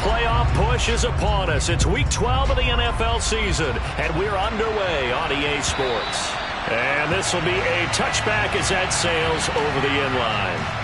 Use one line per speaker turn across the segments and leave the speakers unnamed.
playoff push is upon us. It's Week 12 of the NFL season, and we're underway on EA Sports. And this will be a touchback as that sails over the end line.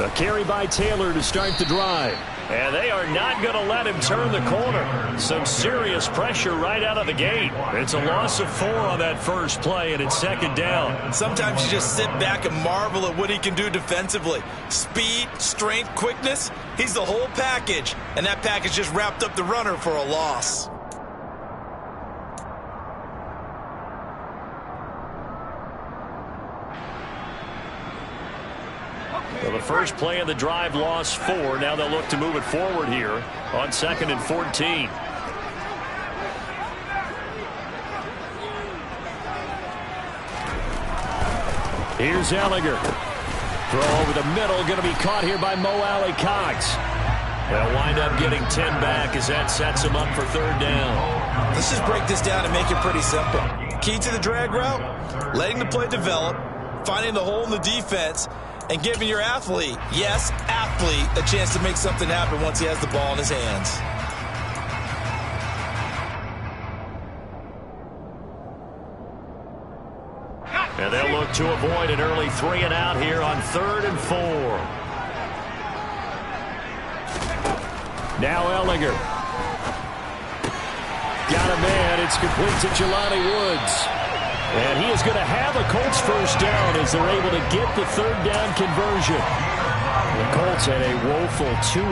A carry by Taylor to start the drive. And they are not going to let him turn the corner. Some serious pressure right out of the gate. It's a loss of 4 on that first play, and it's second down.
Sometimes you just sit back and marvel at what he can do defensively. Speed, strength, quickness. He's the whole package. And that package just wrapped up the runner for a loss.
Well, the first play of the drive lost 4. Now they'll look to move it forward here on 2nd and 14. Here's Ehlinger. Throw over the middle, going to be caught here by Mo Alley-Cox. They'll wind up getting 10 back as that sets them up for 3rd down.
Let's just break this down and make it pretty simple. Key to the drag route, letting the play develop, finding the hole in the defense, and giving your athlete, yes, athlete, a chance to make something happen once he has the ball in his hands.
And they'll look to avoid an early 3 and out here on 3rd and 4. Now Ehlinger. Got a man. It's complete to Jelani Woods. And he is going to have a Colts first down as they're able to get the 3rd down conversion. The Colts had a woeful 2-9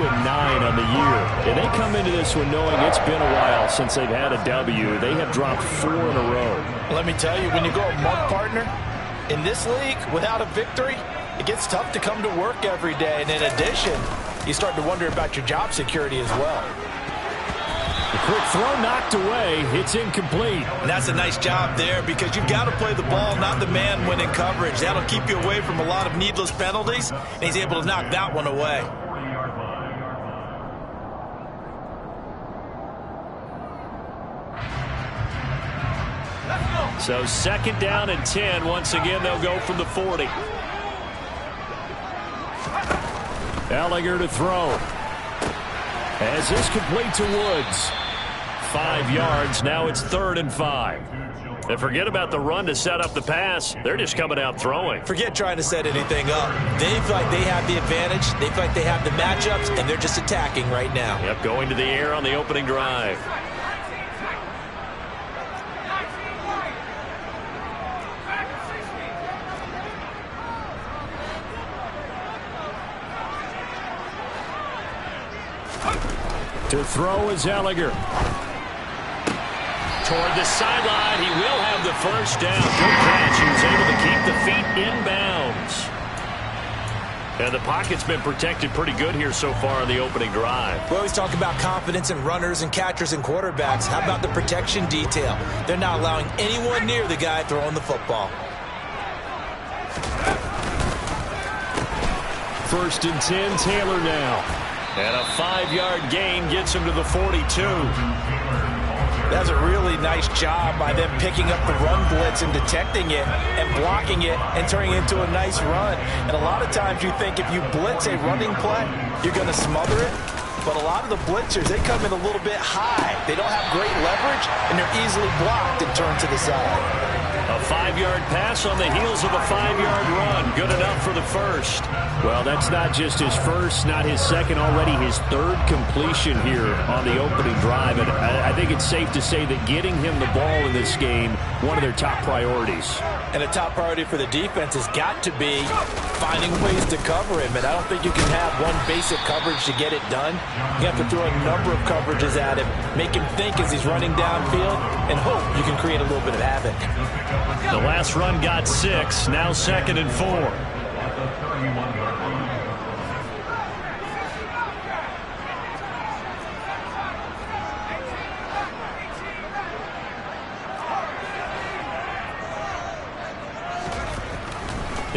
on the year. And they come into this one knowing it's been a while since they've had a W. They have dropped 4 in a row.
Let me tell you, when you go a month partner, in this league, without a victory, it gets tough to come to work every day. And in addition, you start to wonder about your job security as well.
The quick throw knocked away. It's incomplete.
And that's a nice job there because you've got to play the ball, not the man when in coverage. That'll keep you away from a lot of needless penalties, and he's able to knock that one away.
So 2nd down and 10. Once again, they'll go from the 40. Ehlinger to throw. As this complete to Woods. 5 yards. Now it's 3rd and 5. And forget about the run to set up the pass. They're just coming out throwing.
Forget trying to set anything up. They feel like they have the advantage. They feel like they have the matchups, and they're just attacking right now.
Yep, going to the air on the opening drive. To throw is Ehlinger. Toward the sideline, he will have the first down. Good catch. He was able to keep the feet inbounds. And the pocket's been protected pretty good here so far on the opening drive.
We always talk about confidence in runners and catchers and quarterbacks. How about the protection detail? They're not allowing anyone near the guy throwing the football.
1st and 10, Taylor now. And a 5-yard gain gets him to the 42.
That's a really nice job by them picking up the run blitz and detecting it and blocking it and turning it into a nice run. And a lot of times you think if you blitz a running play, you're going to smother it. But a lot of the blitzers, they come in a little bit high. They don't have great leverage, and they're easily blocked and turned to the side.
A 5-yard pass on the heels of a 5-yard run. Good enough for the first. Well, that's not just his first, not his second, already his 3rd completion here on the opening drive. And I think it's safe to say that getting him the ball in this game, one of their top priorities.
And a top priority for the defense has got to be finding ways to cover him. And I don't think you can have one basic coverage to get it done. You have to throw a number of coverages at him, make him think as he's running downfield, and hope you can create a little bit of havoc.
The last run got 6, now 2nd and 4.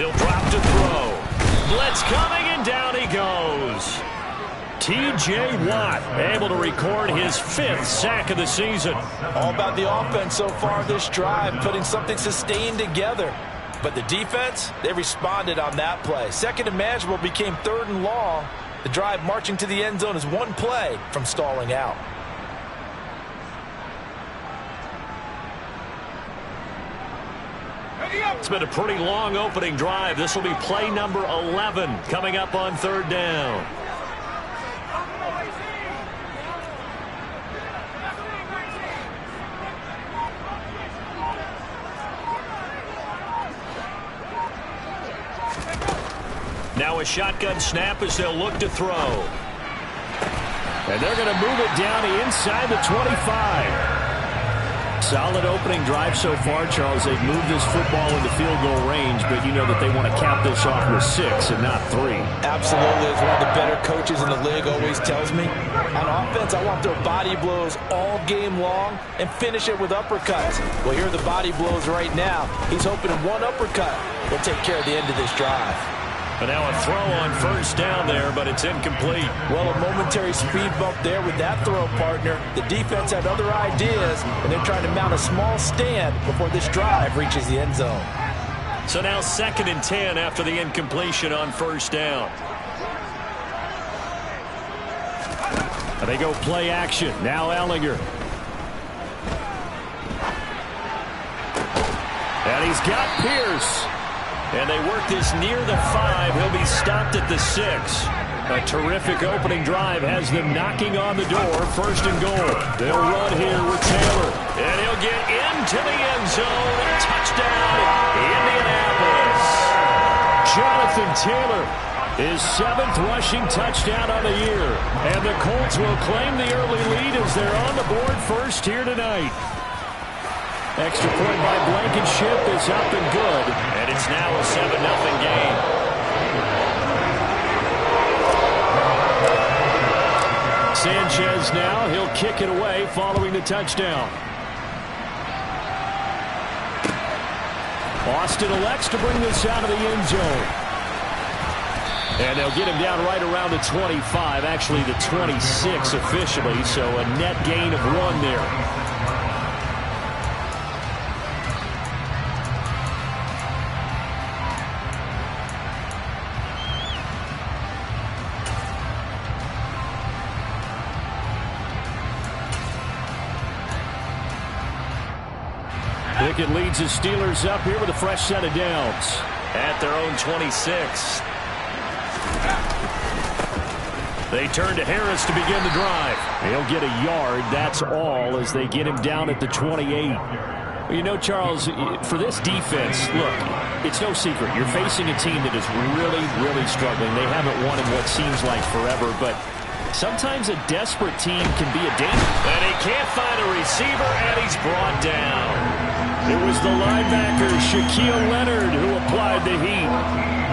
He'll drop to throw. Blitz coming, and down he goes. T.J. Watt able to record his 5th sack of the season.
All about the offense so far this drive, putting something sustained together. But the defense, they responded on that play. 2nd and manageable became 3rd and long. The drive marching to the end zone is 1 play from stalling out.
It's been a pretty long opening drive. This will be play number 11 coming up on 3rd down. Now a shotgun snap as they'll look to throw. And they're going to move it down inside the 25. Solid opening drive so far, Charles. They've moved this football into field goal range, but you know that they want to cap this off with 6 and not 3.
Absolutely. As one of the better coaches in the league always tells me, on offense, I want their body blows all game long and finish it with uppercuts. Well, here are the body blows right now. He's hoping one uppercut will take care of the end of this drive.
But now a throw on 1st down there, but it's incomplete.
Well, a momentary speed bump there with that throw, partner. The defense had other ideas, and they're trying to mount a small stand before this drive reaches the end zone.
So now 2nd and 10 after the incompletion on 1st down. And they go play action. Now Ehlinger. And he's got Pierce. And they work this near the 5. He'll be stopped at the 6. A terrific opening drive has them knocking on the door. 1st and goal. They'll run here with Taylor. And he'll get into the end zone. Touchdown, Indianapolis. Jonathan Taylor, his 7th rushing touchdown on the year. And the Colts will claim the early lead as they're on the board first here tonight. Extra point by Blankenship is up and good. And it's now a 7-0 game. Sanchez now. He'll kick it away following the touchdown. Austin elects to bring this out of the end zone. And they'll get him down right around the 25. Actually, the 26 officially. So a net gain of 1 there. Pickett leads his Steelers up here with a fresh set of downs at their own 26. They turn to Harris to begin the drive. He'll get a yard. That's all as they get him down at the 28. Well, you know, Charles, for this defense, look, it's no secret. You're facing a team that is really, really struggling. They haven't won in what seems like forever, but sometimes a desperate team can be a danger. And he can't find a receiver, and he's brought down. It was the linebacker, Shaquille Leonard, who applied the heat.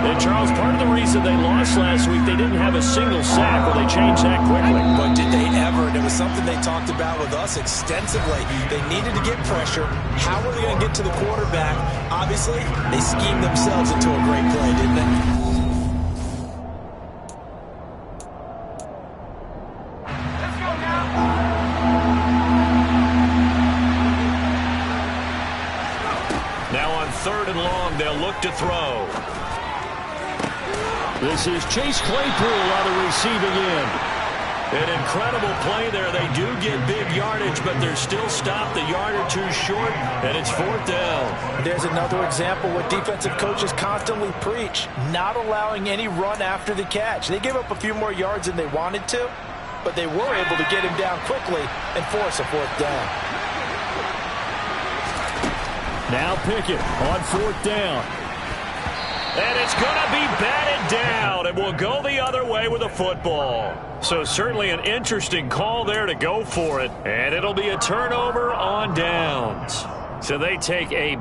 And, Charles, part of the reason they lost last week, they didn't have a single sack. Well, they changed that quickly.
But did they ever? And it was something they talked about with us extensively. They needed to get pressure. How were they going to get to the quarterback? Obviously, they schemed themselves into a great play, didn't they?
Now on 3rd and long, they'll look to throw. This is Chase Claypool on the receiving end. An incredible play there. They do get big yardage, but they're still stopped a yard or 2 short, and it's 4th down.
There's another example what defensive coaches constantly preach, not allowing any run after the catch. They gave up a few more yards than they wanted to, but they were able to get him down quickly and force a 4th down.
Now Pickett on 4th down. And it's going to be batted down, and will go the other way with a football. So certainly an interesting call there to go for it. And it'll be a turnover on downs. So they take a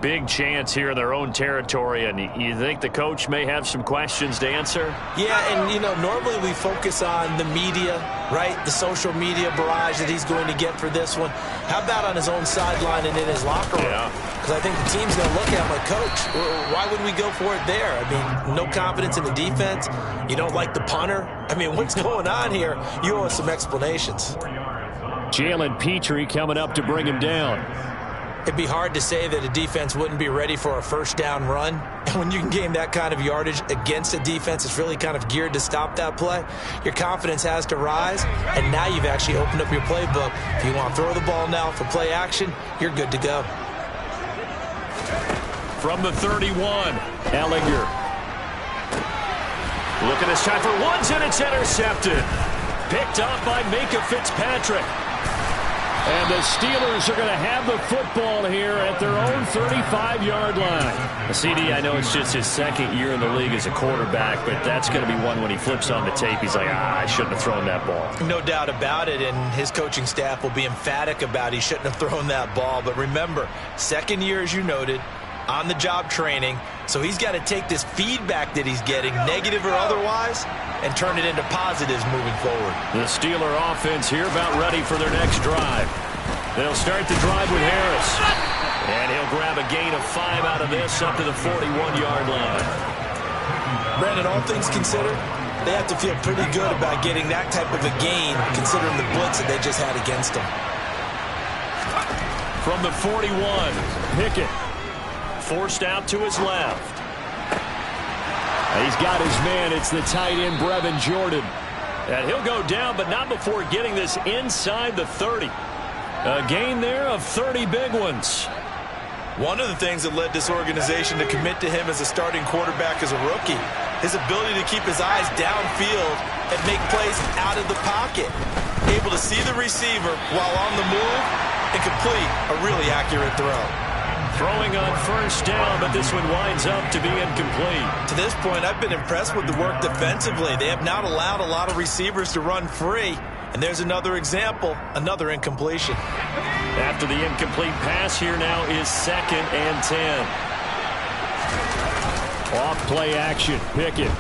big chance here in their own territory, and you think the coach may have some questions to answer?
Yeah, and, you know, normally we focus on the media, right? The social media barrage that he's going to get for this one. How about on his own sideline and in his locker room? Because I think the team's going to look at him like, Coach, why would we go for it there? I mean, no confidence in the defense. You don't like the punter. I mean, what's going on here? You owe us some explanations.
Jalen Petrie coming up to bring him down.
It'd be hard to say that a defense wouldn't be ready for a first down run. And when you can gain that kind of yardage against a defense that's really kind of geared to stop that play, your confidence has to rise. And now you've actually opened up your playbook. If you want to throw the ball now for play action, you're good to go.
From the 31, Ehlinger. Looking this time for Woods, and it's intercepted. Picked up by Minkah Fitzpatrick. And the Steelers are going to have the football here at their own 35-yard line. CD, I know it's just his second year in the league as a quarterback, but that's going to be one when he flips on the tape. He's like, I shouldn't have thrown that ball.
No doubt about it, and his coaching staff will be emphatic about he shouldn't have thrown that ball. But remember, second year, as you noted, on-the-job training, so he's got to take this feedback that he's getting, negative or otherwise, and turn it into positives moving forward.
The Steeler offense here about ready for their next drive. They'll start the drive with Harris. And he'll grab a gain of 5 out of this up to the 41-yard line.
Brandon, all things considered, they have to feel pretty good about getting that type of a gain considering the blitz that they just had against them.
From the 41, Pickett. Forced out to his left. He's got his man. It's the tight end, Brevin Jordan. And he'll go down, but not before getting this inside the 30. A gain there of 30 big ones.
One of the things that led this organization to commit to him as a starting quarterback as a rookie, his ability to keep his eyes downfield and make plays out of the pocket. Able to see the receiver while on the move and complete a really accurate throw.
Throwing on first down, but this one winds up to be incomplete.
To this point, I've been impressed with the work defensively. They have not allowed a lot of receivers to run free. And there's another example, another incompletion.
After the incomplete pass, here now is 2nd and 10. Off play action, Pickett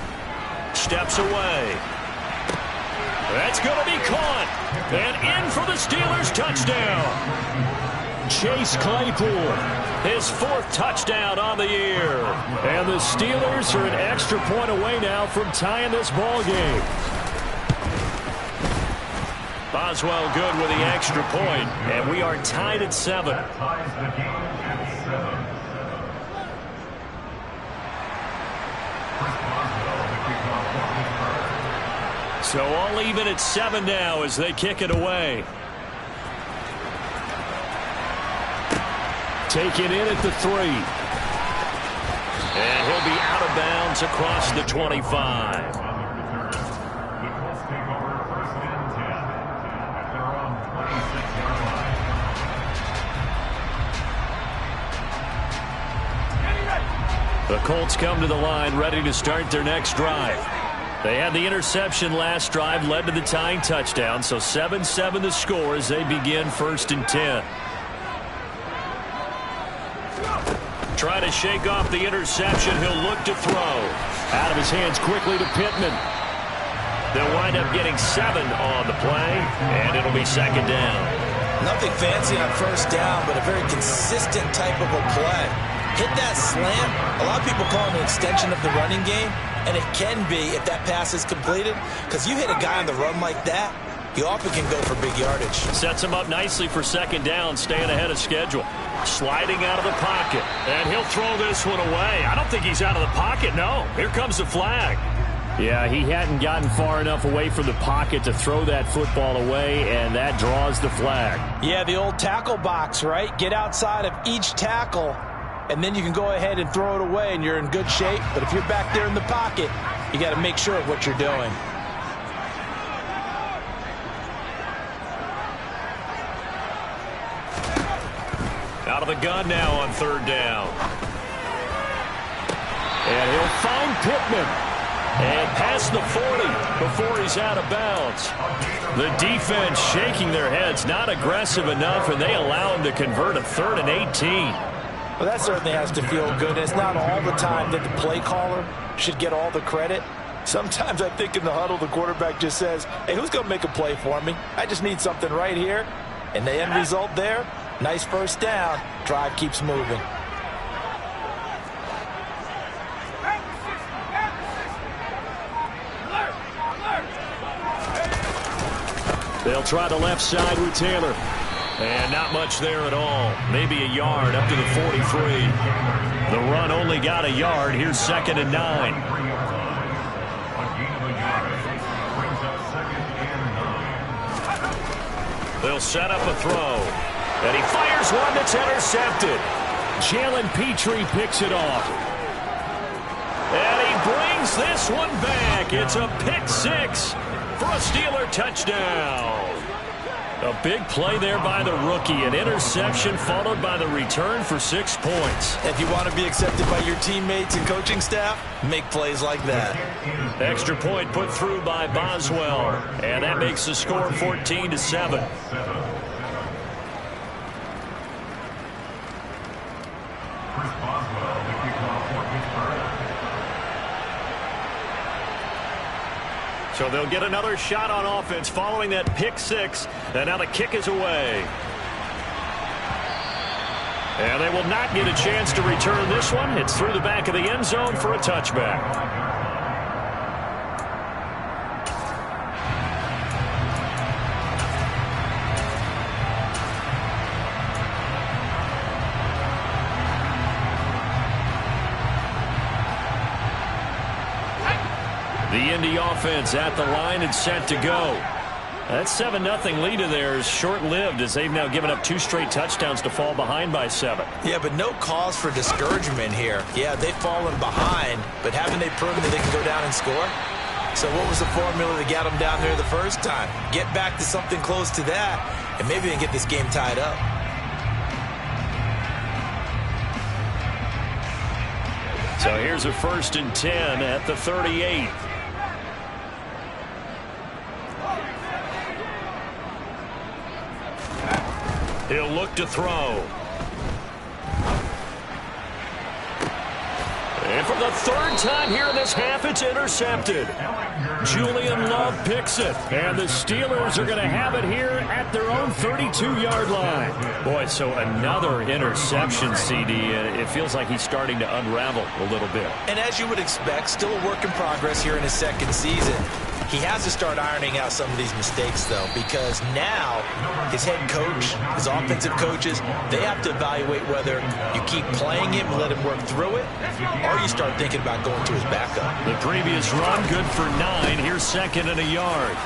steps away. That's going to be caught. And in for the Steelers touchdown. Chase Claypool, his 4th touchdown on the year. And the Steelers are an extra point away now from tying this ball game. Boswell good with the extra point, and we are tied at 7. So all even at 7 now as they kick it away. Taken in at the 3. And he'll be out of bounds across the 25. The Colts come to the line ready to start their next drive. They had the interception last drive, led to the tying touchdown, so 7-7 the score as they begin 1st and 10. Try to shake off the interception. He'll look to throw. Out of his hands quickly to Pittman. They'll wind up getting 7 on the play, and it'll be 2nd down.
Nothing fancy on first down, but a very consistent type of a play. Hit that slant. A lot of people call it an extension of the running game, and it can be if that pass is completed, because you hit a guy on the run like that, you often can go for big yardage.
Sets him up nicely for 2nd down, staying ahead of schedule. Sliding out of the pocket, and he'll throw this one away. I don't think he's out of the pocket, no. Here comes the flag. Yeah, he hadn't gotten far enough away from the pocket to throw that football away, and that draws the flag.
Yeah, the old tackle box, right? Get outside of each tackle, and then you can go ahead and throw it away, and you're in good shape. But if you're back there in the pocket, you got to make sure of what you're doing.
Out of the gun now on 3rd down. And he'll find Pittman. And past the 40 before he's out of bounds. The defense shaking their heads, not aggressive enough, and they allow him to convert a 3rd and 18.
Well, that certainly has to feel good. It's not all the time that the play caller should get all the credit. Sometimes I think in the huddle, the quarterback just says, hey, who's going to make a play for me? I just need something right here. And the end result there, nice first down. Drive keeps moving.
They'll try the left side with Taylor. And not much there at all. Maybe a yard up to the 43. The run only got a yard. Here's 2nd and 9. They'll set up a throw. And he fires one that's intercepted. Jalen Petrie picks it off. And he brings this one back. It's a pick 6 for a Steeler touchdown. A big play there by the rookie. An interception followed by the return for 6 points.
If you want to be accepted by your teammates and coaching staff, make plays like that.
Extra point put through by Boswell. And that makes the score 14-7. So they'll get another shot on offense following that pick 6. And now the kick is away. And they will not get a chance to return this one. It's through the back of the end zone for a touchback. The Indy offense at the line and set to go. That 7-0 lead of theirs short-lived as they've now given up 2 straight touchdowns to fall behind by 7.
Yeah, but no cause for discouragement here. Yeah, they've fallen behind, but haven't they proven that they can go down and score? So what was the formula to get them down there the first time? Get back to something close to that, and maybe they can get this game tied up.
So here's a 1st and 10 at the 38. He'll look to throw. And for the 3rd time here in this half, it's intercepted. Julian Love picks it. And the Steelers are going to have it here at their own 32-yard line. Boy, so another interception, CD. And it feels like he's starting to unravel a little bit.
And as you would expect, still a work in progress here in his 2nd season. He has to start ironing out some of these mistakes, though, because now his head coach, his offensive coaches, they have to evaluate whether you keep playing him and let him work through it, or you start thinking about going to his backup.
The previous run, good for 9. Here's 2nd and a yard.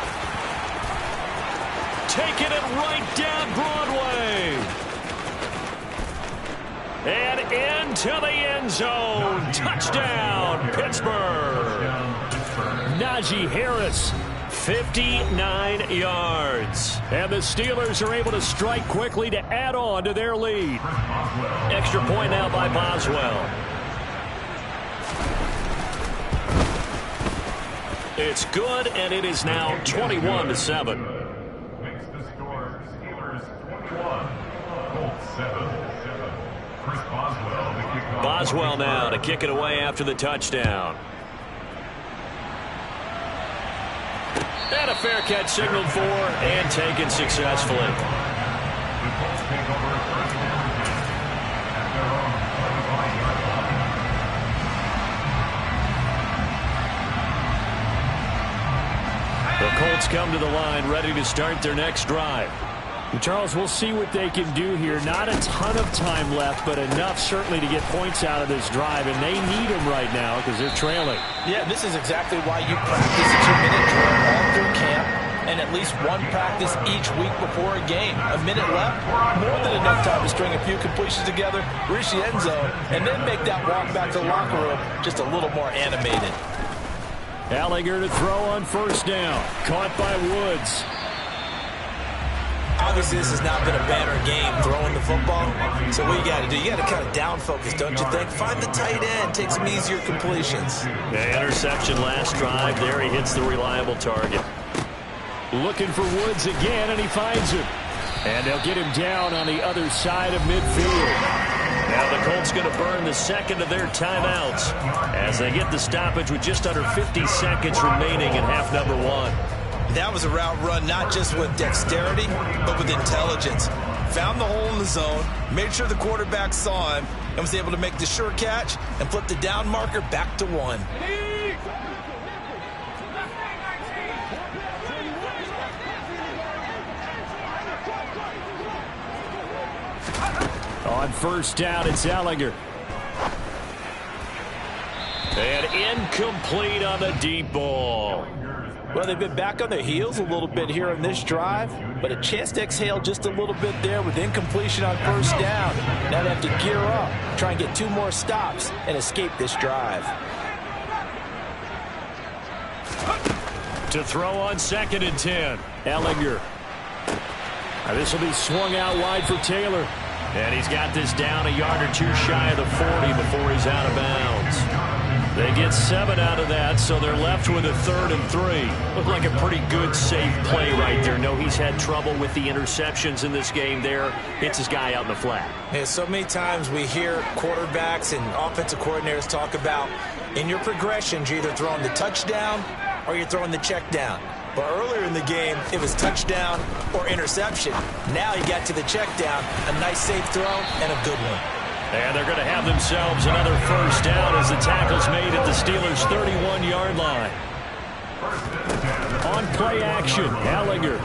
Taking it right down Broadway. And into the end zone. Touchdown, Pittsburgh. Najee Harris, 59 yards. And the Steelers are able to strike quickly to add on to their lead. Extra point now by Boswell. It's good, and it is now 21-7.
Makes the score Steelers 21, Colts 7. Chris Boswell, the kickoff.
Boswell now to kick it away after the touchdown. And a fair catch signaled for and taken successfully.
The Colts take over a 3rd down at their own 25-yard line.
The Colts come to the line ready to start their next drive.
Charles, we'll see what they can do here. Not a ton of time left, but enough certainly to get points out of this drive, and they need them right now because they're trailing.
Yeah, this is exactly why you practice a 2-minute drill all through camp and at least one practice each week before a game. A minute left, more than enough time to string a few completions together, reach the end zone, and then make that walk back to the locker room just a little more animated.
Allinger to throw on 1st down. Caught by Woods.
Obviously, this has not been a banner game throwing the football. So what you got to do, you got to kind of down focus, don't you think? Find the tight end, take some easier completions.
Yeah, interception last drive. There he hits the reliable target. Looking for Woods again, and he finds him. And they'll get him down on the other side of midfield. Now the Colts going to burn the second of their timeouts as they get the stoppage with just under 50 seconds remaining in half number one.
That was a route run not just with dexterity, but with intelligence. Found the hole in the zone, made sure the quarterback saw him, and was able to make the sure catch and flip the down marker back to 1.
On first down, it's Ehlinger. And incomplete on the deep ball.
Well, they've been back on their heels a little bit here in this drive, but a chance to exhale just a little bit there with incompletion on first down. Now they have to gear up, try and get 2 more stops, and escape this drive.
To throw on 2nd and 10. Ehlinger. This will be swung out wide for Taylor. And he's got this down a yard or 2 shy of the 40 before he's out of bounds. They get 7 out of that, so they're left with a 3rd and 3. Looked like a pretty good, safe play right there. No, he's had trouble with the interceptions in this game there. Hits his guy out in the flat.
Yeah, so many times we hear quarterbacks and offensive coordinators talk about in your progressions, you're either throwing the touchdown or you're throwing the check down. But earlier in the game, it was touchdown or interception. Now he got to the check down, a nice safe throw, and a good one.
And they're going to have themselves another first down as the tackle's made at the Steelers' 31-yard line. On play action, Ehlinger.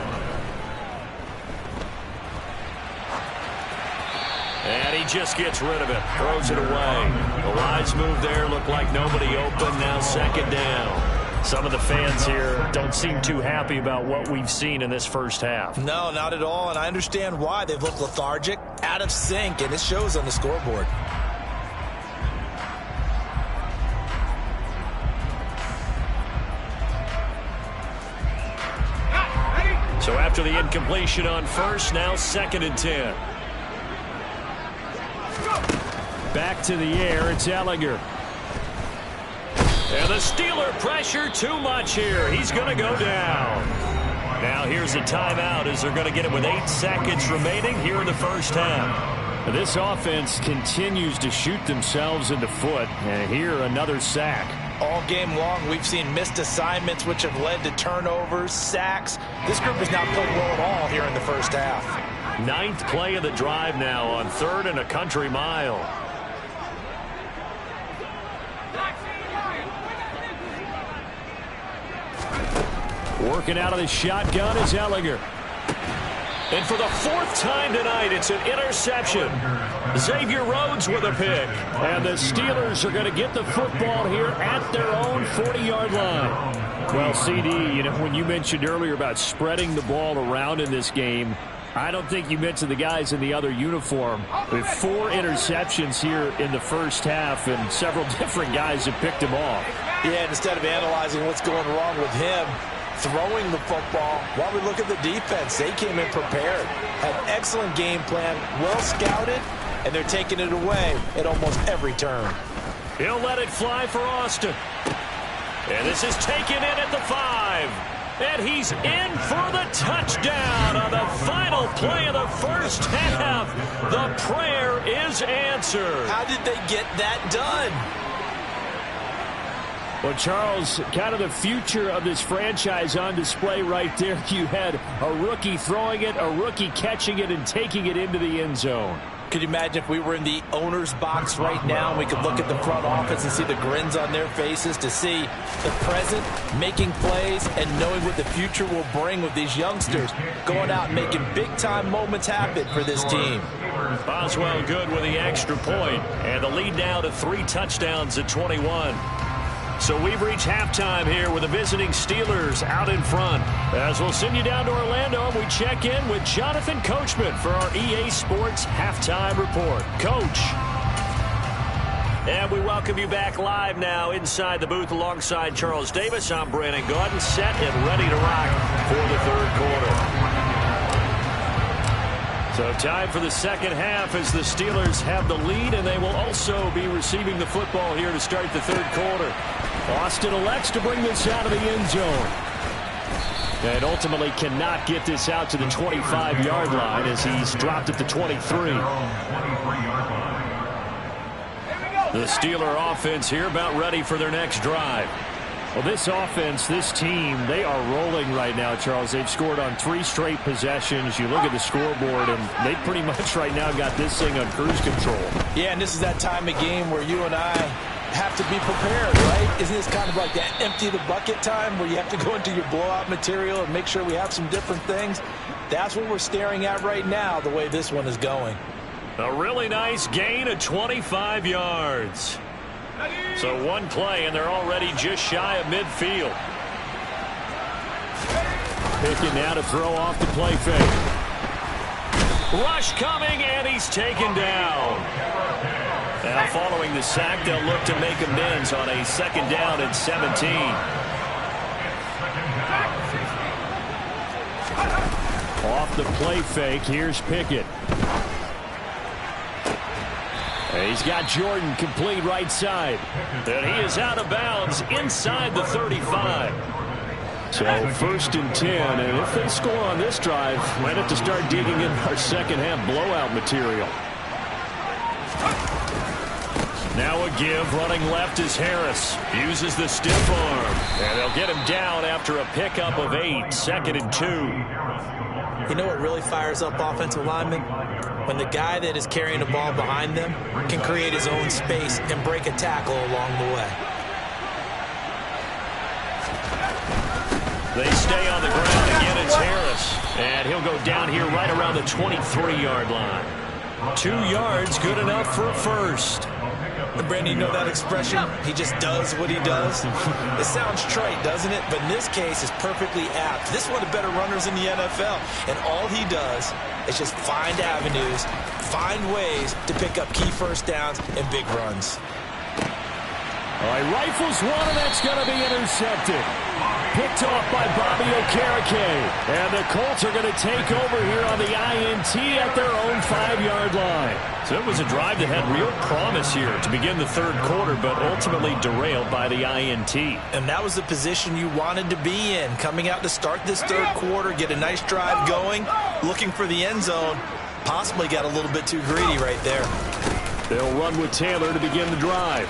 And he just gets rid of it, throws it away. The wise move there, looked like nobody open, now 2nd down. Some of the fans here don't seem too happy about what we've seen in this first half.
No, not at all, and I understand why. They've looked lethargic, out of sync, and it shows on the scoreboard.
So after the incompletion on first, now 2nd and 10. Back to the air, it's Ehlinger. And the Steeler pressure too much here. He's going to go down. Now here's a timeout as they're going to get it with 8 seconds remaining here in the first half. This offense continues to shoot themselves in the foot. And here another sack.
All game long, we've seen missed assignments which have led to turnovers, sacks. This group has not played well at all here in the first half.
9th play of the drive now on 3rd and a country mile. Working out of the shotgun is Ehlinger. And for the 4th time tonight, it's an interception. Xavier Rhodes with a pick. And the Steelers are going to get the football here at their own 40-yard line. Well, CD, when you mentioned earlier about spreading the ball around in this game, I don't think you mentioned the guys in the other uniform. With 4 interceptions here in the first half, and several different guys have picked him off.
Yeah, and instead of analyzing what's going wrong with him, throwing the football, while we look at the defense, they came in prepared, had excellent game plan, well scouted, and they're taking it away at almost every turn.
He'll let it fly for Austin. And this is taken in at the 5. And he's in for the touchdown on the final play of the first half. The prayer is answered.
How did they get that done?
Well, Charles, kind of the future of this franchise on display right there. You had a rookie throwing it, a rookie catching it, and taking it into the end zone.
Could you imagine if we were in the owner's box right now and we could look at the front office and see the grins on their faces, to see the present making plays and knowing what the future will bring with these youngsters going out and making big-time moments happen for this team.
Boswell good with the extra point, and the lead now to 3 touchdowns at 21. So we've reached halftime here with the visiting Steelers out in front. As we'll send you down to Orlando, we check in with Jonathan Coachman for our EA Sports Halftime Report. Coach. And we welcome you back live now inside the booth alongside Charles Davis. I'm Brandon Gaudin, set and ready to rock for the third quarter. So time for the second half as the Steelers have the lead, and they will also be receiving the football here to start the third quarter. Austin elects to bring this out of the end zone. And ultimately cannot get this out to the 25-yard line as he's dropped at the 23. The Steeler offense here about ready for their next drive. Well, this offense, this team, they are rolling right now, Charles. They've scored on 3 straight possessions. You look at the scoreboard, and they pretty much right now got this thing on cruise control.
Yeah, and this is that time of game where you and I have to be prepared, right? Isn't this kind of like that empty the bucket time where you have to go into your blowout material and make sure we have some different things? That's what we're staring at right now, the way this one is going.
A really nice gain of 25 yards. So one play, and they're already just shy of midfield. Pickett now to throw off the play fake. Rush coming, and he's taken down. Now following the sack, they'll look to make amends on a second down and 17. Off the play fake, here's Pickett. He's got Jordan complete right side. And he is out of bounds inside the 35. So 1st and 10. And if they score on this drive, might have to start digging in our second half blowout material. Now a give. Running left is Harris. Uses the stiff arm. And they'll get him down after a pickup of 8. 2nd and 2.
You know what really fires up offensive linemen? When the guy that is carrying the ball behind them can create his own space and break a tackle along the way.
They stay on the ground again. It's Harris. And he'll go down here right around the 23-yard line. 2 yards, good enough for a first.
Brandon, you know that expression? He just does what he does. It sounds trite, doesn't it? But in this case, it's perfectly apt. This is one of the better runners in the NFL. And all he does is just find avenues, find ways to pick up key first downs and big runs.
All right, rifles one, and that's going to be intercepted. Picked off by Bobby Okereke. And the Colts are going to take over here on the INT at their own 5-yard line. So it was a drive that had real promise here to begin the third quarter, but ultimately derailed by the INT.
And that was the position you wanted to be in, coming out to start this third quarter, get a nice drive going, looking for the end zone. Possibly got a little bit too greedy right there.
They'll run with Taylor to begin the drive.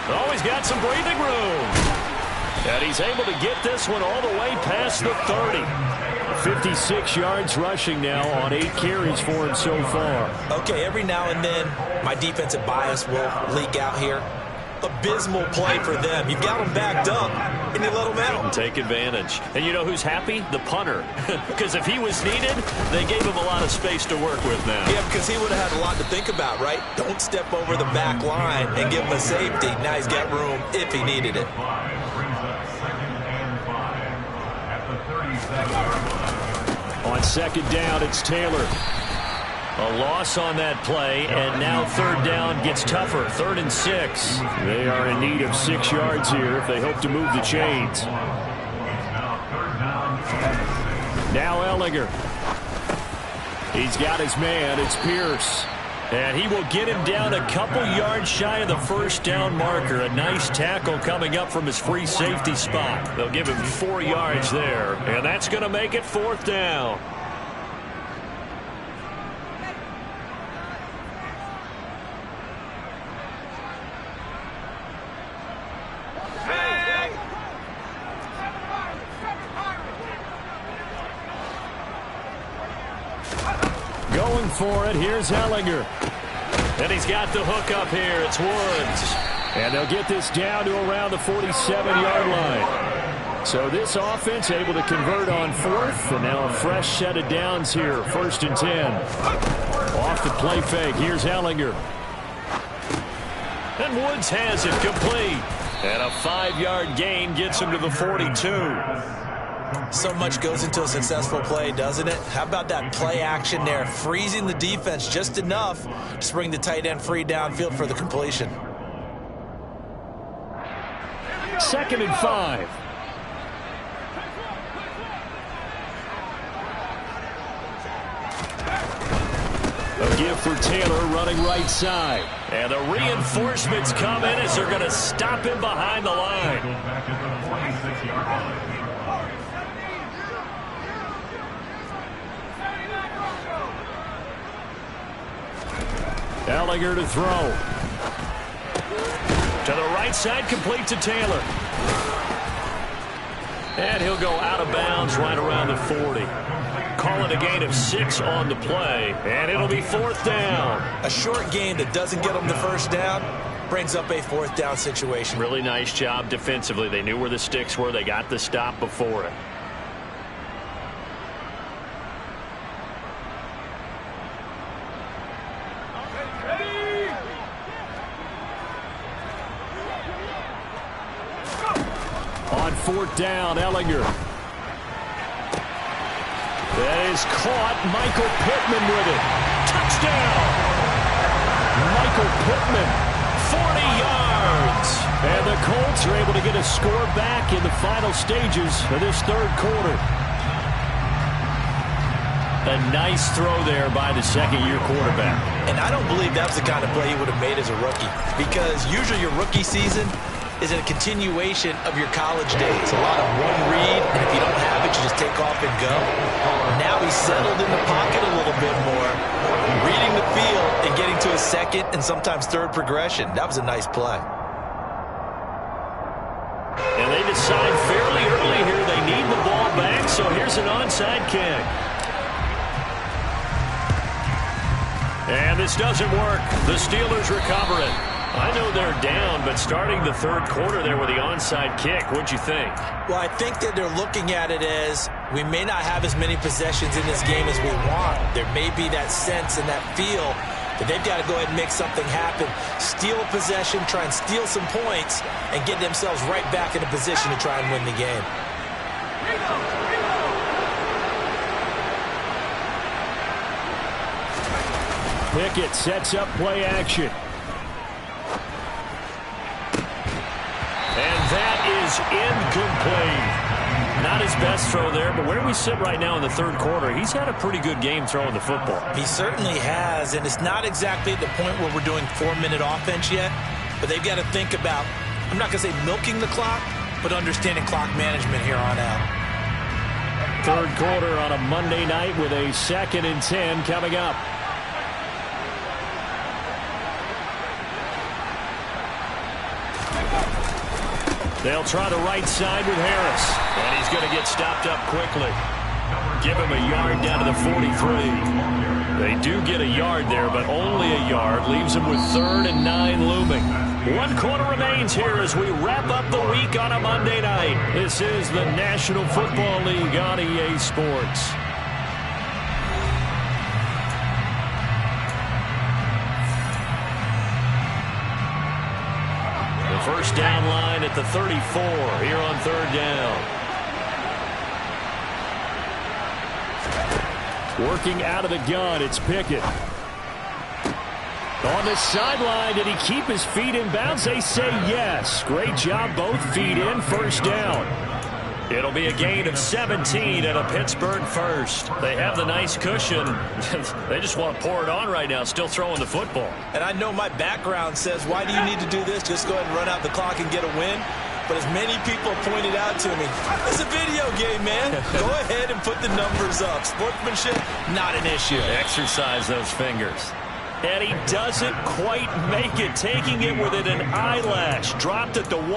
Oh, he's got some breathing room. And he's able to get this one all the way past the 30. 56 yards rushing now on 8 carries for him so far.
Okay, every now and then, my defensive bias will leak out here. Abysmal play for them. You've got them backed up, and you let them out.
Take advantage. And you know who's happy? The punter. Because if he was needed, they gave him a lot of space to work with now.
Yeah, because he would have had a lot to think about, right? Don't step over the back line and give him a safety. Now he's got room if he needed it.
On second down, it's Taylor. A loss on that play, and now third down gets tougher. 3rd and 6. They are in need of 6 yards here if they hope to move the chains. Now Ehlinger. He's got his man. It's Pierce. And he will get him down a couple yards shy of the first down marker. A nice tackle coming up from his free safety spot. They'll give him 4 yards there, and that's going to make it 4th down. Going for it. Here's Ehlinger. And he's got the hook up here. It's Woods. And they'll get this down to around the 47-yard line. So this offense able to convert on 4th. And now a fresh set of downs here. 1st and 10. Off the play fake. Here's Ehlinger. And Woods has it complete. And a 5-yard gain gets him to the 42.
So much goes into a successful play, doesn't it? How about that play action there? Freezing the defense just enough to bring the tight end free downfield for the completion.
2nd and 5. A give for Taylor running right side. And the reinforcements come in as they're going to stop him behind the line.
Back at the 46-yard line.
Ehlinger to throw. To the right side, complete to Taylor. And he'll go out of bounds right around the 40. Call it a gain of 6 on the play, and it'll be 4th down.
A short gain that doesn't get them the first down brings up a 4th down situation.
Really nice job defensively. They knew where the sticks were. They got the stop before it. On 4th down, Ehlinger. That is caught. Michael Pittman with it. Touchdown! Michael Pittman, 40 yards. And the Colts are able to get a score back in the final stages of this 3rd quarter. A nice throw there by the second-year quarterback.
And I don't believe that was the kind of play he would have made as a rookie, because usually your rookie season is a continuation of your college days. A lot of one read, and if you don't have it, you just take off and go. Now he's settled in the pocket a little bit more, reading the field and getting to a second and sometimes third progression. That was a nice play.
And they decide fairly early here they need the ball back, so here's an onside kick. And this doesn't work. The Steelers recover it. I know they're down, but starting the 3rd quarter there with the onside kick, what'd you think?
Well, I think that they're looking at it as we may not have as many possessions in this game as we want. There may be that sense and that feel that they've got to go ahead and make something happen. Steal a possession, try and steal some points, and get themselves right back in a position to try and win the game.
Pickett sets up play action. And that is incomplete. Not his best throw there, but where we sit right now in the 3rd quarter, he's had a pretty good game throwing the football.
He certainly has, and it's not exactly at the point where we're doing 4-minute offense yet, but they've got to think about, I'm not going to say milking the clock, but understanding clock management here on out.
3rd quarter on a Monday night with a 2nd and 10 coming up. They'll try the right side with Harris. And he's going to get stopped up quickly. Give him a yard down to the 43. They do get a yard there, but only a yard. Leaves them with 3rd and 9 looming. 1 quarter remains here as we wrap up the week on a Monday night. This is the National Football League on EA Sports. First down line at the 34 here on 3rd down. Working out of the gun, it's Pickett. On the sideline, did he keep his feet in bounds? They say yes. Great job, both feet in, 1st down. It'll be a gain of 17 and a Pittsburgh first. They have the nice cushion. They just want to pour it on right now, still throwing the football.
And I know my background says, why do you need to do this? Just go ahead and run out the clock and get a win. But as many people pointed out to me, it's a video game, man. Go ahead and put the numbers up. Sportsmanship, not an issue.
Exercise those fingers. And he doesn't quite make it, taking it within an eyelash. Dropped at the 1.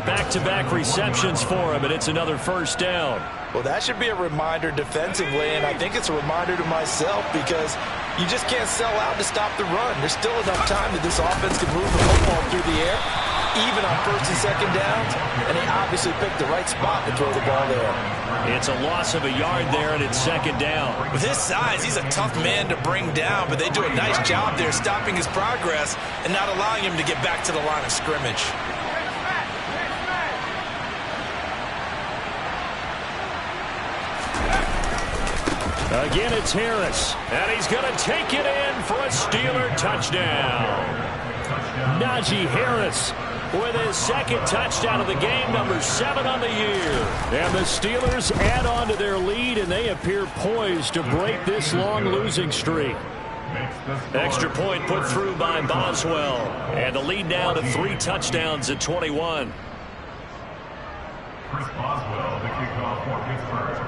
Back-to-back receptions for him, and it's another 1st down.
Well, that should be a reminder defensively, and I think it's a reminder to myself because you just can't sell out to stop the run. There's still enough time that this offense can move the football through the air, even on 1st and 2nd downs, and they obviously picked the right spot to throw the ball there.
It's a loss of a yard there, and it's 2nd down.
With his size, he's a tough man to bring down, but they do a nice job there stopping his progress and not allowing him to get back to the line of scrimmage.
Again, it's Harris, and he's going to take it in for a Steeler touchdown. Najee Harris with his 2nd touchdown of the game, number 7 on the year. And the Steelers add on to their lead, and they appear poised to break this long losing streak. Extra point put through by Boswell. And the lead now to 3 touchdowns at 21.
Chris Boswell, the kickoff for Pittsburgh.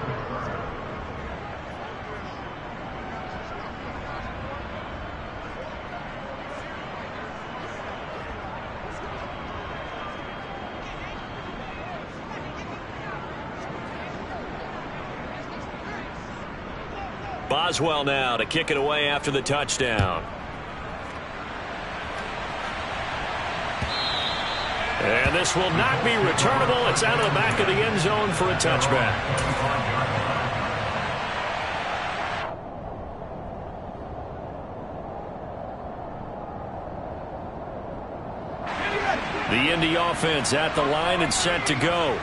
Boswell now to kick it away after the touchdown. And this will not be returnable. It's out of the back of the end zone for a touchback. The Indy offense at the line and set to go.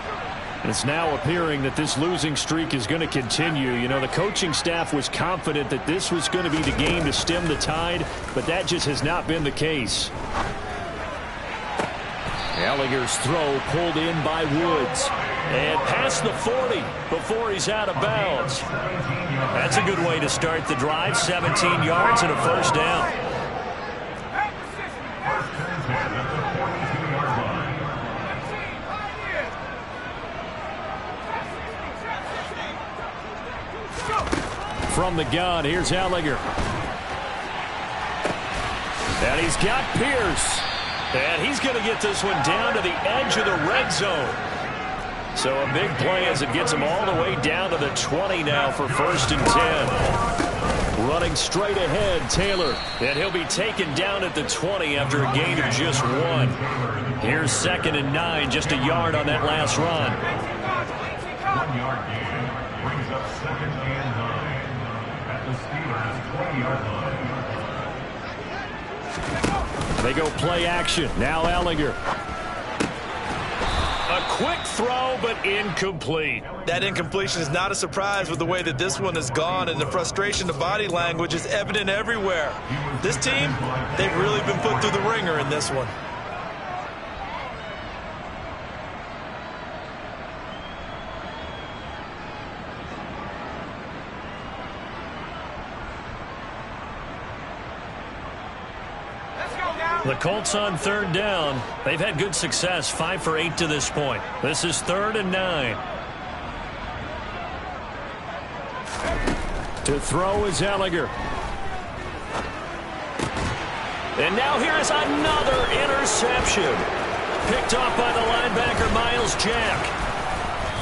It's now appearing that this losing streak is going to continue. You know, the coaching staff was confident that this was going to be the game to stem the tide, but that just has not been the case. Ehlinger's throw pulled in by Woods. And past the 40 before he's out of bounds. That's a good way to start the drive. 17 yards and a first down. From the gun, here's Ehlinger. And he's got Pierce. And he's going to get this one down to the edge of the red zone. So a big play as it gets him all the way down to the 20 now for 1st and 10. Running straight ahead, Taylor. And he'll be taken down at the 20 after a gain of just 1. Here's 2nd and 9, just a yard on that last run.
1 yard gain brings up 2nd and 9 at the Steelers' 20-yard line.
They go play action. Now Ehlinger. A quick throw, but incomplete.
That incompletion is not a surprise with the way that this one has gone, and the frustration, the body language is evident everywhere. This team, they've really been put through the ringer in this one.
The Colts on 3rd down. They've had good success, 5 for 8 to this point. This is 3rd and 9. To throw is Ehlinger. And now here is another interception. Picked off by the linebacker, Miles Jack.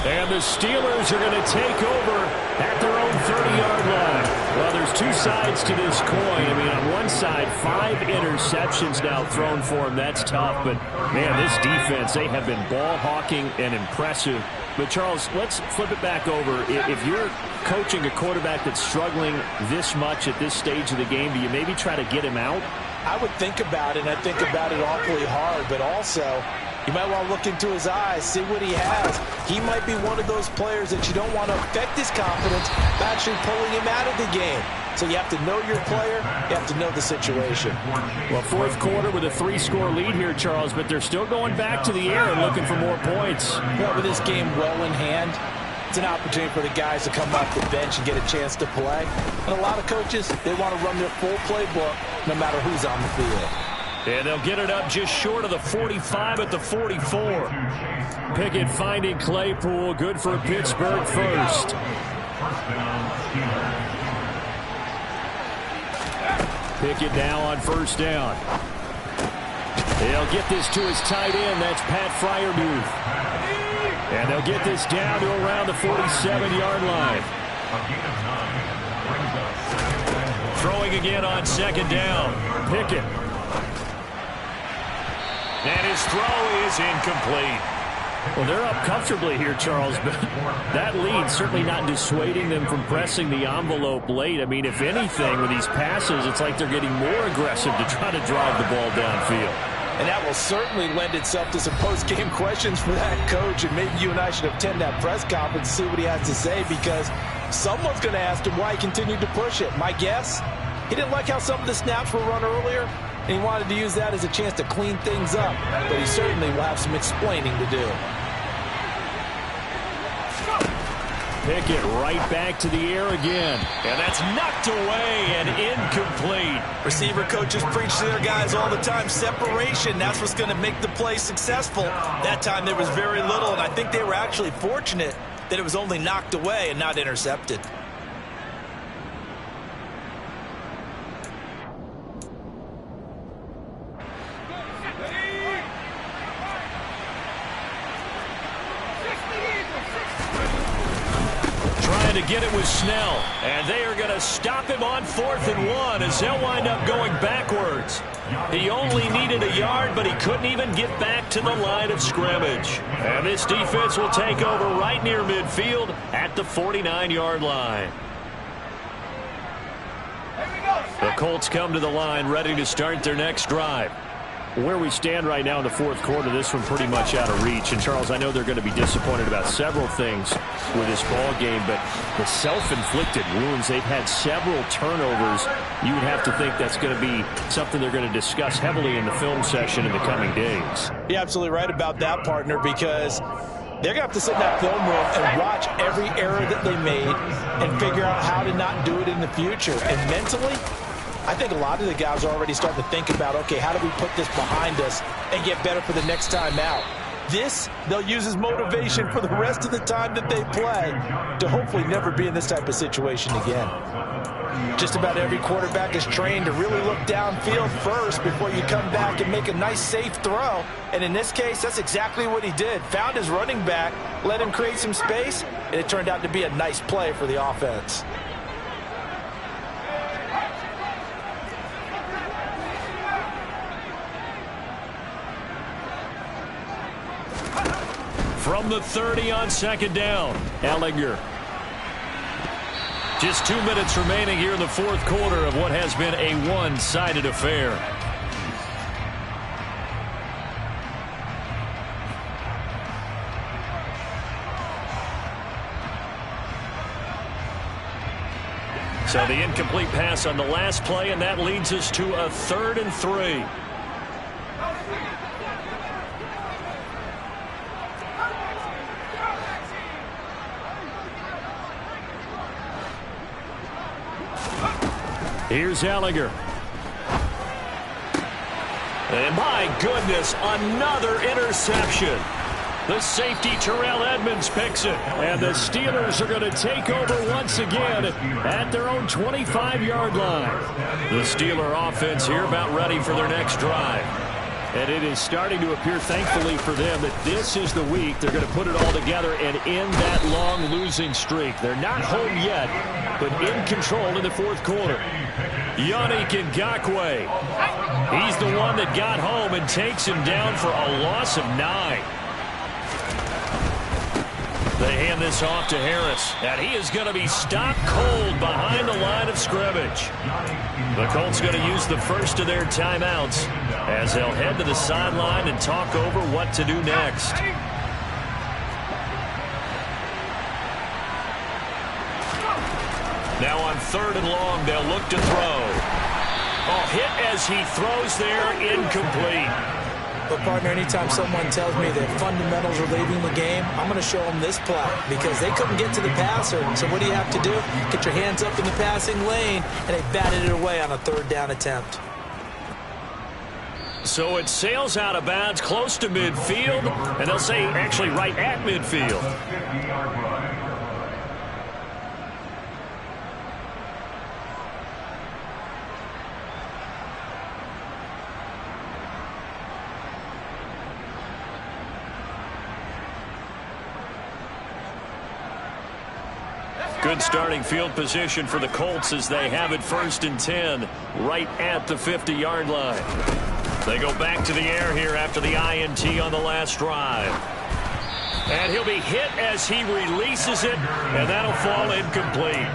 And the Steelers are going to take over at their own 30-yard line. Well, there's 2 sides to this coin. I mean, on one side, 5 interceptions now thrown for him. That's tough. But, man, this defense, they have been ball hawking and impressive. But, Charles, let's flip it back over. If you're coaching a quarterback that's struggling this much at this stage of the game, do you maybe try to get him out?
I would think about it, and I think about it awfully hard. But also, you might want to look into his eyes, see what he has. He might be one of those players that you don't want to affect his confidence by actually pulling him out of the game. So you have to know your player. You have to know the situation.
Well, 4th quarter with a 3-score lead here, Charles, but they're still going back to the air and looking for more points.
Well, with this game well in hand, it's an opportunity for the guys to come off the bench and get a chance to play. And a lot of coaches, they want to run their full playbook no matter who's on the field.
And they'll get it up just short of the 45 at the 44. Pickett finding Claypool. Good for Pittsburgh first. Pickett now on 1st down. They'll get this to his tight end. That's Pat Freiermuth. And they'll get this down to around the 47-yard line. Throwing again on 2nd down. Pickett. And his throw is incomplete. Well, they're up comfortably here, Charles, but that lead certainly not dissuading them from pressing the envelope late. I mean, if anything, with these passes, it's like they're getting more aggressive to try to drive the ball downfield.
And that will certainly lend itself to some post-game questions for that coach. And maybe you and I should attend that press conference and see what he has to say, because someone's going to ask him why he continued to push it. My guess, he didn't like how some of the snaps were run earlier, and he wanted to use that as a chance to clean things up. But he certainly will have some explaining to do.
Pickett right back to the air again. And that's knocked away and incomplete.
Receiver coaches preach to their guys all the time. Separation, that's what's going to make the play successful. That time there was very little, and I think they were actually fortunate that it was only knocked away and not intercepted.
To get it with Snell, and they are going to stop him on 4th and 1 as they'll wind up going backwards. He only needed a yard, but he couldn't even get back to the line of scrimmage. And this defense will take over right near midfield at the 49-yard line. The Colts come to the line ready to start their next drive. Where we stand right now in the fourth quarter, this one pretty much out of reach. And, Charles, I know they're going to be disappointed about several things with this ball game, but the self-inflicted wounds, they've had several turnovers. You would have to think that's going to be something they're going to discuss heavily in the film session in the coming days.
You're absolutely right about that, partner, because they're going to have to sit in that film room and watch every error that they made and figure out how to not do it in the future. And mentally, I think a lot of the guys are already starting to think about, okay, how do we put this behind us and get better for the next time out? This, they'll use as motivation for the rest of the time that they play to hopefully never be in this type of situation again. Just about every quarterback is trained to really look downfield first before you come back and make a nice, safe throw. And in this case, that's exactly what he did. Found his running back, let him create some space, and it turned out to be a nice play for the offense.
From the 30 on 2nd down, Ehlinger. Just 2 minutes remaining here in the fourth quarter of what has been a one-sided affair. So the incomplete pass on the last play, and that leads us to a 3rd and 3. Here's Ehlinger. And my goodness, another interception. The safety, Terrell Edmonds, picks it. And the Steelers are going to take over once again at their own 25-yard line. The Steeler offense here about ready for their next drive. And it is starting to appear, thankfully for them, that this is the week they're going to put it all together and end that long losing streak. They're not home yet, but in control in the fourth quarter. Yannick Ngakoue. He's the one that got home and takes him down for a loss of 9. They hand this off to Harris, and he is going to be stopped cold behind the line of scrimmage. The Colts going to use the first of their timeouts as they'll head to the sideline and talk over what to do next. Now on 3rd and long, they'll look to throw. Oh, hit as he throws there, incomplete.
But, partner, anytime someone tells me that fundamentals are leaving the game, I'm going to show them this play because they couldn't get to the passer. So what do you have to do? Get your hands up in the passing lane, and they batted it away on a 3rd down attempt.
So it sails out of bounds close to midfield, and they'll say actually right at midfield. Good starting field position for the Colts as they have it 1st and 10 right at the 50-yard line. They go back to the air here after the INT on the last drive. And he'll be hit as he releases it, and that'll fall incomplete.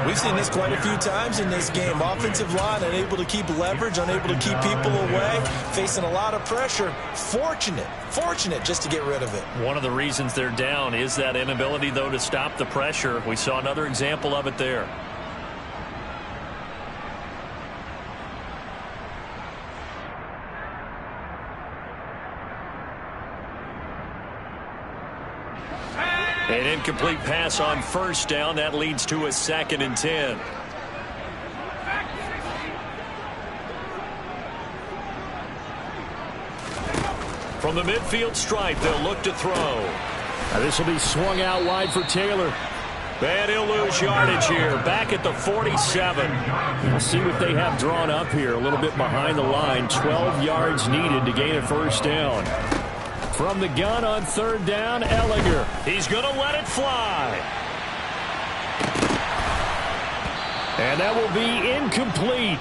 We've seen this quite a few times in this game. Offensive line unable to keep leverage, unable to keep people away, facing a lot of pressure. Fortunate just to get rid of it.
One of the reasons they're down is that inability, though, to stop the pressure. We saw another example of it there. An incomplete pass on first down. That leads to a 2nd and 10. From the midfield stripe, they'll look to throw.
Now this will be swung out wide for Taylor.
And he'll lose yardage here. Back at the 47.
We'll see what they have drawn up here. A little bit behind the line. 12 yards needed to gain a first down. From the gun on 3rd down, Ehlinger.
He's going to let it fly.
And that will be incomplete.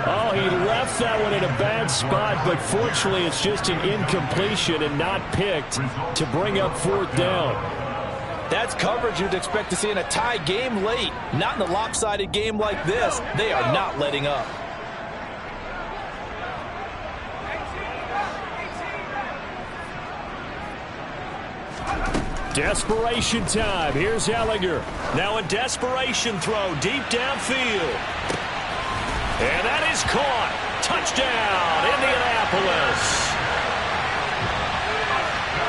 Oh, he left that one in a bad spot, but fortunately it's just an incompletion and not picked to bring up 4th down.
That's coverage you'd expect to see in a tie game late. Not in a lopsided game like this. They are not letting up.
Desperation time. Here's Ehlinger.
Now a desperation throw deep downfield. And that is caught. Touchdown, Indianapolis.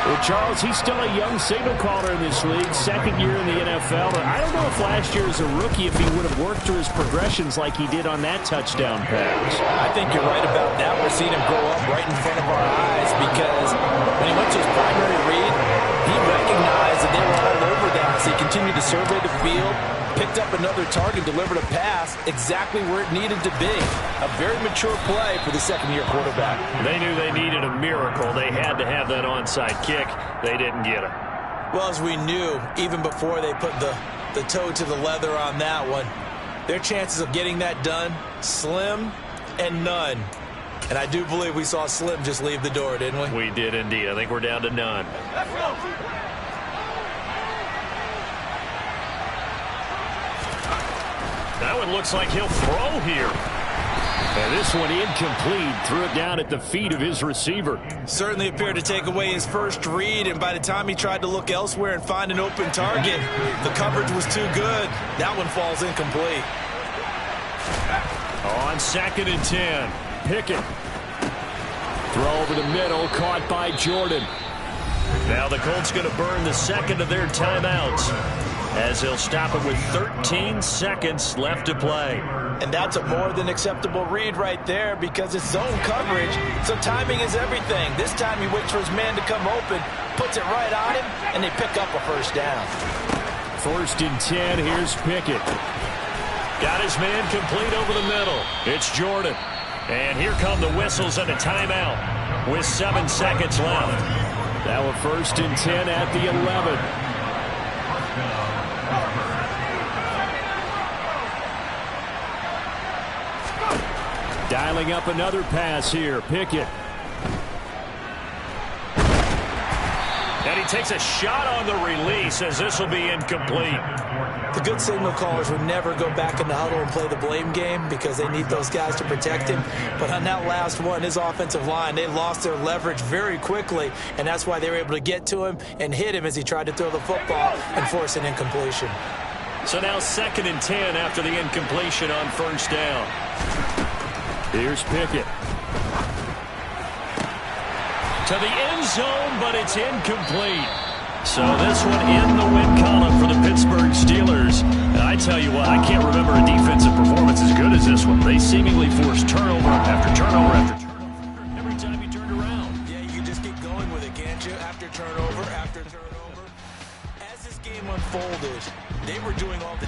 Well, Charles, he's still a young signal caller in this league, 2nd year in the NFL. I don't know if last year as a rookie, if he would have worked through his progressions like he did on that touchdown pass.
I think you're right about that. We're seeing him grow up right in front of our eyes because when he went to his primary read, he recognized that they were all over that. So he continued to survey the field, picked up another target, delivered a pass exactly where it needed to be. A very mature play for the 2nd-year quarterback.
They knew they needed a miracle. They had to have that onside kick. They didn't get it.
Well, as we knew, even before they put the toe to the leather on that one, their chances of getting that done, slim and none. And I do believe we saw Slim just leave the door, didn't we?
We did indeed. I think we're down to none. That one looks like he'll throw here.
And this one incomplete. Threw it down at the feet of his receiver.
Certainly appeared to take away his first read, and by the time he tried to look elsewhere and find an open target, the coverage was too good. That one falls incomplete.
On 2nd and 10.
Pickett. Throw over the middle, caught by Jordan.
Now the Colts going to burn the 2nd of their timeouts as he'll stop it with 13 seconds left to play.
And that's a more than acceptable read right there because it's zone coverage, so timing is everything. This time he waits for his man to come open, puts it right on him, and they pick up a first down.
1st and 10, here's Pickett.
Got his man complete over the middle. It's Jordan. And here come the whistles and a timeout with 7 seconds left.
Now a 1st and 10 at the 11. Dialing up another pass here. Pickett.
And he takes a shot on the release as this will be incomplete.
The good signal callers would never go back in the huddle and play the blame game because they need those guys to protect him. But on that last one, his offensive line, they lost their leverage very quickly, and that's why they were able to get to him and hit him as he tried to throw the football and force an incompletion.
So now 2nd and 10 after the incompletion on 1st down.
Here's Pickett.
To the end zone, but it's incomplete. So this one in the win column for the Pittsburgh Steelers. And I tell you what, I can't remember a defensive performance as good as this one. They seemingly forced turnover after turnover after turnover every time you turned around.
Yeah, you can just keep going with it, can't you? After turnover, after turnover. As this game unfolded, they were doing all the